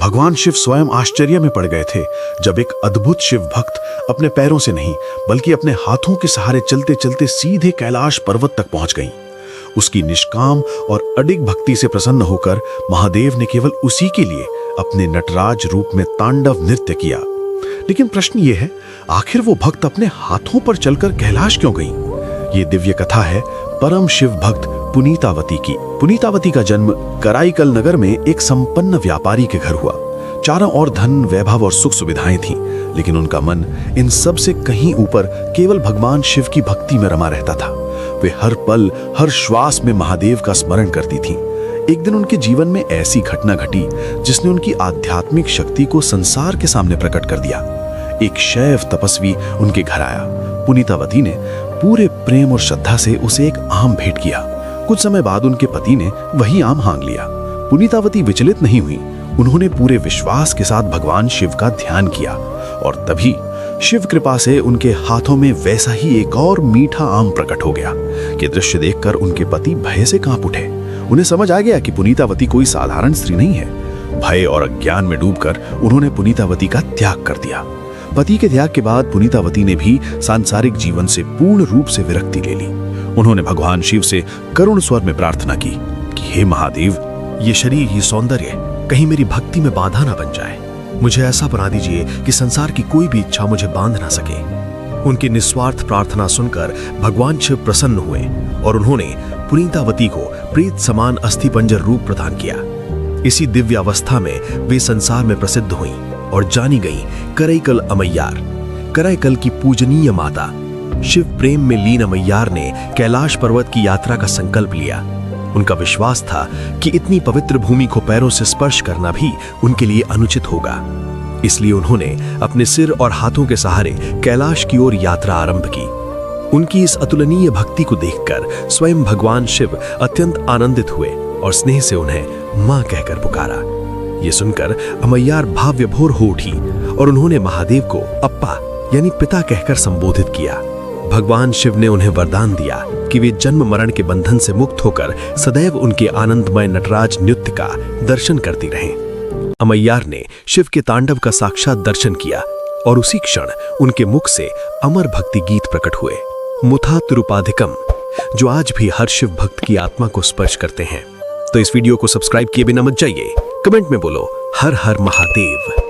भगवान शिव स्वयं आश्चर्य में पड़ गए थे जब एक अद्भुत शिव भक्त अपने पैरों से नहीं बल्कि अपने हाथों के सहारे चलते चलते सीधे कैलाश पर्वत तक पहुंच गईं। उसकी निष्काम और अडिग भक्ति से प्रसन्न होकर महादेव ने केवल उसी के लिए अपने नटराज रूप में तांडव नृत्य किया। लेकिन प्रश्न ये है, आखिर वो भक्त अपने हाथों पर चलकर कैलाश क्यों गई? ये दिव्य कथा है परम शिव भक्त पुनीतावती की। पुनीतावती का जन्म कराईकल नगर में एक संपन्न व्यापारी के घर हुआ। चारों ओर धन, वैभव और सुख सुविधाएं थीं, लेकिन उनका मन इन सब से कहीं ऊपर केवल भगवान शिव की भक्ति में रमा रहता था। वे हर पल, हर श्वास में महादेव का स्मरण करती थीं। एक दिन उनके जीवन में ऐसी घटना घटी जिसने उनकी आध्यात्मिक शक्ति को संसार के सामने प्रकट कर दिया। एक शैव तपस्वी उनके घर आया। पुनीतावती ने पूरे प्रेम और श्रद्धा से उसे एक आम भेंट किया। कुछ समय बाद उनके पति ने वही आम हाँग लिया। पुनीतावती विचलित नहीं हुई। उन्होंने पूरे विश्वास के साथ भगवान शिव का ध्यान किया और तभी शिव कृपा से उनके हाथों में वैसा ही एक और मीठा आम प्रकट हो गया। ये दृश्य देखकर उनके पति भय से कांप उठे। उन्हें समझ आ गया कि पुनीतावती कोई साधारण स्त्री नहीं है। भय और अज्ञान में डूबकर उन्होंने पुनीतावती का त्याग कर दिया। पति के त्याग के बाद पुनीतावती ने भी सांसारिक जीवन से पूर्ण रूप से विरक्ति ले ली। उन्होंने भगवान शिव से करुण स्वर में प्रार्थना की कि हे महादेव, ये शरीर, ये सौंदर्य कहीं मेरी भक्ति में बाधा ना बन जाए। मुझे ऐसा बना दीजिए कि संसार की कोई भी इच्छा मुझे बांध ना सके। उनकी निस्वार्थ प्रार्थना सुनकर भगवान शिव प्रसन्न हुए और उन्होंने पुनीतावती को प्रेत समान अस्थिपंजर रूप प्रदान किया। इसी दिव्य अवस्था में वे संसार में प्रसिद्ध हुई और जानी गई कराईकल अमैयार। कराईकल की पूजनीय माता। शिव प्रेम में लीन अमैयार ने कैलाश पर्वत की यात्रा का संकल्प लिया। उनका विश्वास था कि इतनी पवित्र भूमि को पैरों से स्पर्श करना भी उनके लिए अनुचित होगा। इसलिए उन्होंने अपने सिर और हाथों के सहारे कैलाश की ओर यात्रा आरंभ की। उनकी इस अतुलनीय भक्ति को देखकर स्वयं भगवान शिव अत्यंत आनंदित हुए और स्नेह से उन्हें मां कहकर पुकारा। ये सुनकर अमैयार भाव विभोर हो उठी और उन्होंने महादेव को अप्पा यानी पिता कहकर संबोधित किया। भगवान शिव ने उन्हें वरदान दिया कि वे जन्म मरण के बंधन से मुक्त होकर सदैव उनके आनंदमय नटराज नृत्य का दर्शन करती रहें। अमैयार ने शिव के तांडव का साक्षात दर्शन किया और उसी क्षण उनके मुख से अमर भक्ति गीत प्रकट हुए, मुथा तिरुपाधिकम, जो आज भी हर शिव भक्त की आत्मा को स्पर्श करते हैं। तो इस वीडियो को सब्सक्राइब किए बिना मत जाइए। कमेंट में बोलो हर हर महादेव।